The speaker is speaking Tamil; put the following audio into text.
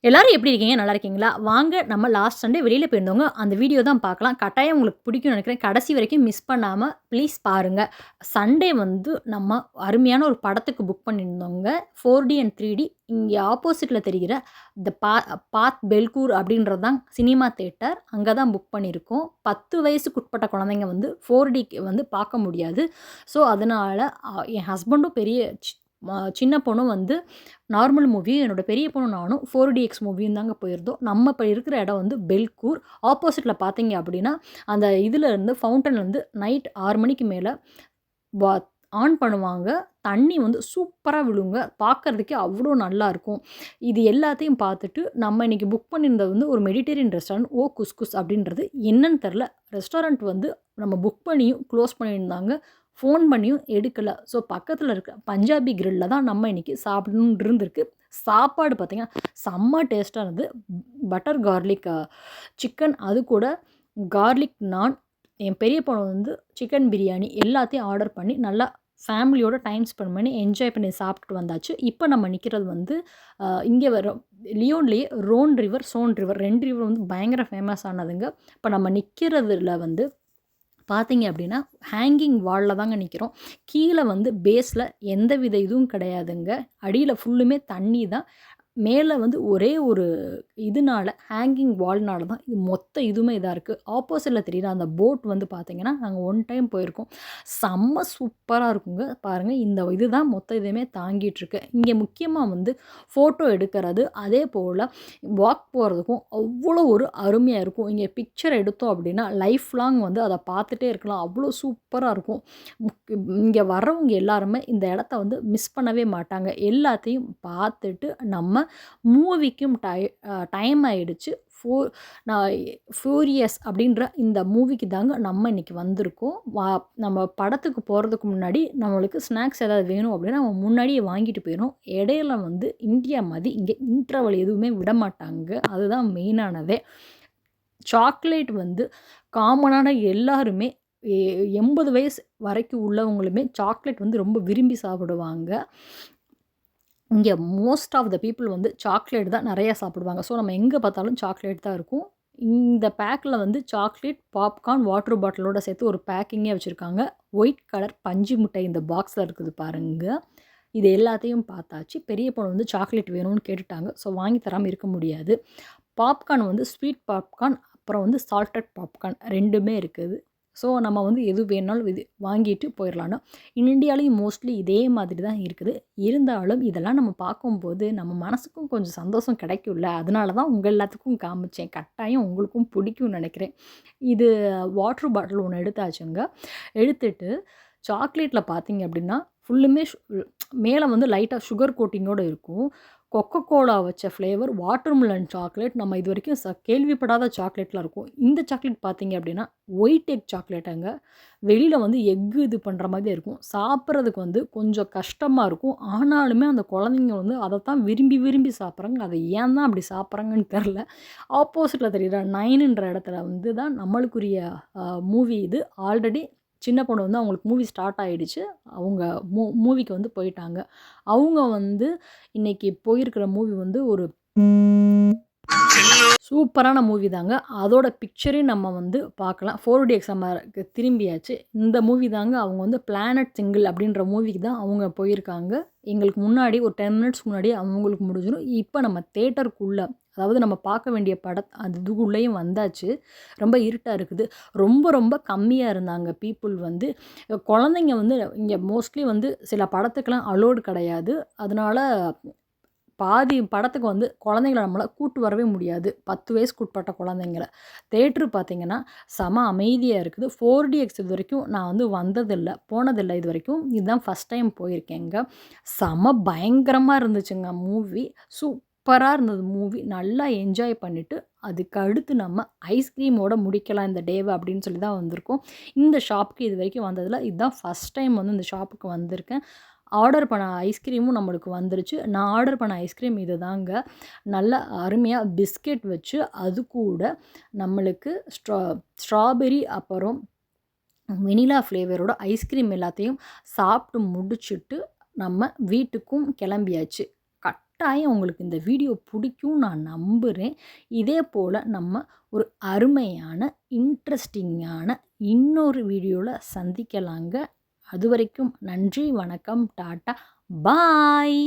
எல்லாரும் எப்படி இருக்கீங்க? நல்லா இருக்கீங்களா? வாங்க நம்ம லாஸ்ட் சண்டே வெளியில போயிருந்தோங்க. அந்த வீடியோ தான் பார்க்கலாம். கட்டாயம் உங்களுக்கு பிடிக்கும்னு நெனைக்கிறேன். கடைசி வரைக்கும் மிஸ் பண்ணாம ப்ளீஸ் பாருங்க. சண்டே வந்து நம்ம அருமையான ஒரு படத்துக்கு புக் பண்ணியிருந்தோங்க. 4D and 3D. இங்க ஆப்போசிட்ல தெரிகிற த பாத் பெல்கூர் அப்படின்றது தான் சினிமா தியேட்டர். அங்க தான் புக் பண்ணியிருக்கோம். 10 வயசுக்குட்பட்ட குழந்தைங்க வந்து 4Dக்கு வந்து பார்க்க முடியாது. ஸோ, அதனால என் ஹஸ்பண்டும் சின்ன பொண்ணும் வந்து நார்மல் மூவியும், என்னோட பெரிய பொண்ணும் நானும் 4DX மூவியும் தாங்க போயிருந்தோம். நம்ம இப்ப இருக்கிற இடம் வந்து பெல்கூர். ஆப்போசிட்ல பார்த்தீங்க அப்படின்னா, அந்த இதுலருந்து ஃபவுண்டன்லேருந்து நைட் 6 மணிக்கு மேல வா ஆன் பண்ணுவாங்க. தண்ணி வந்து சூப்பரா விழுங்க. பார்க்கறதுக்கே அவ்ளோ நல்லாருக்கும். இது எல்லாத்தையும் பார்த்துட்டு, நம்ம இன்னைக்கு புக் பண்ணியிருந்தது வந்து ஒரு மெடிட்டேரியன் ரெஸ்டாரண்ட் குஸ்குஸ் அப்படின்றது. என்னன்னு தெர்ல. ரெஸ்டாரண்ட் வந்து நம்ம புக் பண்ணியும் க்ளோஸ் பண்ணியிருந்தாங்க. ஃபோன் பண்ணியும் எடுக்கல. ஸோ, பக்கத்துல இருக்க பஞ்சாபி கிரில்ல தான் நம்ம இன்னைக்கு சாப்பிடணும்னு இருந்திருக்கு. சாப்பாடு பார்த்தீங்கன்னா, செம்ம டேஸ்ட்டா இருந்தது. பட்டர் கார்லிக் சிக்கன், அது கூட கார்லிக் நான், என் பெரிய பொண்ணு வந்து சிக்கன் பிரியாணி எல்லாத்தையும் ஆர்டர் பண்ணி, நல்லா ஃபேமிலியோட டைம் ஸ்பெண்ட் பண்ணி, என்ஜாய் பண்ணி சாப்பிட்டுட்டு வந்தாச்சு. இப்ப நம்ம நிக்கிறது வந்து இங்க லியோன்லேயே சோன் ரிவர் 2 ரிவர் வந்து பயங்கர ஃபேமஸ் ஆனதுங்க. இப்ப நம்ம நிக்கிறதுல வந்து பார்த்தீங்க அப்படின்னா, ஹேங்கிங் வால்ல தாங்க நிக்கிறோம். கீழ வந்து பேஸ்ல எந்தவித இதுவும் கிடையாதுங்க. அடியில ஃபுல்லுமே தண்ணி தான். மேல வந்து ஒரே ஒரு இதுனால ஹேங்கிங் வால்னால தான் இது மொத்த இதுவுமே இதா இருக்கு. ஆப்போசிட்ல தெரியிற அந்த போட் வந்து பார்த்தீங்கன்னா, நாங்க ஒன் டைம் போயிருக்கோம். செம்ம சூப்பரா இருக்குங்க. பாருங்க, இந்த இதுதான் மொத்த இதையுமே தாங்கிட்டுருக்கு. இங்க முக்கியமா வந்து ஃபோட்டோ எடுக்கிறது, அதேபோல வாக் போறதுக்கும் அவ்வளோ ஒரு அருமையா இருக்கும். இங்க பிக்சர் எடுத்தோம் அப்படின்னா, லைஃப் லாங் வந்து அத பார்த்துட்டே இருக்கலாம். அவ்வளோ சூப்பரா இருக்கும். இங்க வர்றவங்க எல்லாருமே இந்த இடத்த வந்து மிஸ் பண்ணவே மாட்டாங்க. எல்லாத்தையும் பார்த்துட்டு நம்ம மூவிக்கும் டைம் ஆயிடுச்சு. நான் ஃபியூரியஸ் அப்படின்ற இந்த மூவிக்கு தாங்க நம்ம இன்னைக்கு வந்திருக்கோம். நம்ம படத்துக்கு போறதுக்கு முன்னாடி நம்மளுக்கு ஸ்நாக்ஸ் ஏதாவது வேணும் அப்படின்னா, நம்ம முன்னாடியே வாங்கிட்டு போயிறணும். இடையில வந்து இந்தியா மாரி இங்க இன்டர்வல் எதுவுமே விடமாட்டாங்க. அதுதான் மெயினானதே. சாக்லேட் வந்து காமனான எல்லாருமே எ 80 வயசு வரைக்கும் உள்ளவங்களுமே சாக்லேட் வந்து ரொம்ப விரும்பி சாப்பிடுவாங்க. இங்க மோஸ்ட் ஆஃப் த பீப்பிள் வந்து சாக்லேட் தான் நெறையா சாப்பிடுவாங்க. ஸோ, நம்ம எங்க பார்த்தாலும் சாக்லேட் தான் இருக்கும். இந்த பேக்ல வந்து சாக்லேட், பாப்கார்ன், வாட்டர் பாட்டிலோட சேர்த்து ஒரு பேக்கிங்கே வச்சிருக்காங்க. ஒயிட் கலர் பஞ்சு மிட்டாய் இந்த பாக்ஸ்ல இருக்குது பாருங்க. இது எல்லாத்தையும் பார்த்தாச்சு. பெரிய பொண்ணு வந்து சாக்லேட் வேணும்னு கேட்டுட்டாங்க. ஸோ, வாங்கி தராம இருக்க முடியாது. பாப்கார்ன் வந்து ஸ்வீட் பாப்கார்ன், அப்புறம் வந்து சால்டட் பாப்கார்ன் 2மே இருக்குது. ஸோ, நம்ம வந்து எது வேணாலும் இது வாங்கிட்டு போயிரலான்னு. இந்தியாலயும் மோஸ்ட்லி இதே மாதிரி தான் இருக்குது. இருந்தாலும் இதெல்லாம் நம்ம பார்க்கும்போது, நம்ம மனசுக்கும் கொஞ்சம் சந்தோஷம் கிடைக்கும்ல. அதனால தான் உங்க எல்லாத்துக்கும் காமிச்சேன். கட்டாயம் உங்களுக்கும் பிடிக்கும்னு நெனைக்கிறேன். இது வாட்டர் பாட்டில் ஒண்ணு எடுத்தாச்சுங்க. எடுத்துட்டு சாக்லேட்ல பார்த்தீங்க அப்படின்னா, ஃபுல்லுமே மேல வந்து லைட்டா சுகர் கோட்டிங்கோட இருக்கும். கொக்கோ கோலா வச்ச ஃப்ளேவர் வாட்டர்மெலன் சாக்லேட் நம்ம இதுவரைக்கும் கேள்விப்படாத சாக்லேட்லாம் இருக்கும். இந்த சாக்லேட் பார்த்தீங்க அப்படின்னா, ஒயிட் எக் சாக்லேட்டுங்க. வெளியில வந்து எக்கு இது பண்ற மாதிரி இருக்கும். சாப்பிட்றதுக்கு வந்து கொஞ்சம் கஷ்டமா இருக்கும். ஆனாலுமே அந்த குழந்தைங்க வந்து அதத்தான் விரும்பி விரும்பி சாப்பிட்றாங்க. அத ஏன் தான் அப்படி சாப்பிட்றாங்கன்னு தெரில. ஆப்போசிட்ல தெரியிற 9ன்ற இடத்துல வந்து தான் நம்மளுக்குரிய மூவி இது. ஆல்ரெடி சின்ன பொண்ணு வந்து அவங்களுக்கு மூவி ஸ்டார்ட் ஆயிடுச்சு. அவங்க மூவிக்கு வந்து போயிட்டாங்க. அவங்க வந்து இன்னைக்கு போயிருக்கிற மூவி வந்து ஒரு சூப்பரான மூவி தாங்க. அதோட பிக்சரையும் நம்ம வந்து பார்க்கலாம். 4DX நம்ம திரும்பியாச்சு. இந்த மூவி தாங்க அவங்க வந்து பிளானட் சிங்கிள் அப்படின்ற மூவிக்கு தான் அவங்க போயிருக்காங்க. எங்களுக்கு முன்னாடி ஒரு 10 மினிட்ஸ் முன்னாடியே அவங்களுக்கு முடிஞ்சிரும். இப்ப நம்ம தியேட்டருக்குள்ள, அதாவது நம்ம பார்க்க வேண்டிய அது இதுக்குள்ளேயும் வந்தாச்சு. ரொம்ப இருட்டா இருக்குது. ரொம்ப ரொம்ப கம்மியா இருந்தாங்க பீப்புள் வந்து. குழந்தைங்க வந்து இங்க மோஸ்ட்லி வந்து சில படத்துக்கெல்லாம் அலோவ்டு கிடையாது. அதனால பாதி படத்துக்கு வந்து குழந்தைங்கள நம்மளால கூட்டு வரவே முடியாது. 10 வயசுக்கு உட்பட்ட குழந்தைங்கள. தியேட்டர் பார்த்தீங்கன்னா, செம அமைதியா இருக்குது. 4DX இதுவரைக்கும் நான் வந்து வந்ததில்ல, போனதில்ல இதுவரைக்கும். இதுதான் ஃபர்ஸ்ட் டைம் போயிருக்கேங்க. செம பயங்கரமா இருந்துச்சுங்க மூவி. சூப்பரா இருந்தது மூவி. நல்லா என்ஜாய் பண்ணிட்டு, அதுக்கு அடுத்து நம்ம ஐஸ்கிரீமோட முடிக்கலாம் இந்த டேவ அப்படின்னு சொல்லி தான் வந்திருக்கோம். இந்த ஷாப்புக்கு இதுவரைக்கும் வந்ததில்ல. இதுதான் ஃபர்ஸ்ட் டைம் வந்து இந்த ஷாப்புக்கு வந்திருக்கேன். ஆர்டர் பண்ண ஐஸ்கிரீமும் நம்மளுக்கு வந்துருச்சு. நான் ஆர்டர் பண்ண ஐஸ்கிரீம் இதுதாங்க. நல்ல அருமையா பிஸ்கெட் வச்சு, அது கூட நம்மளுக்கு ஸ்ட்ராபெர்ரி அப்புறம் வெனிலா ஃப்ளேவரோட ஐஸ்கிரீம் எல்லாத்தையும் சாப்பிட்டு முடிச்சுட்டு, நம்ம வீட்டுக்கும் கிளம்பியாச்சு. கட்டாயம் உங்களுக்கு இந்த வீடியோ பிடிக்கும்னு நான் நம்புகிறேன். இதே போல் நம்ம ஒரு அருமையான, இன்ட்ரெஸ்டிங்கான இன்னொரு வீடியோவில் சந்திக்கலாங்க. அதுவரைக்கும் நன்றி, வணக்கம், டாட்டா, பாய்.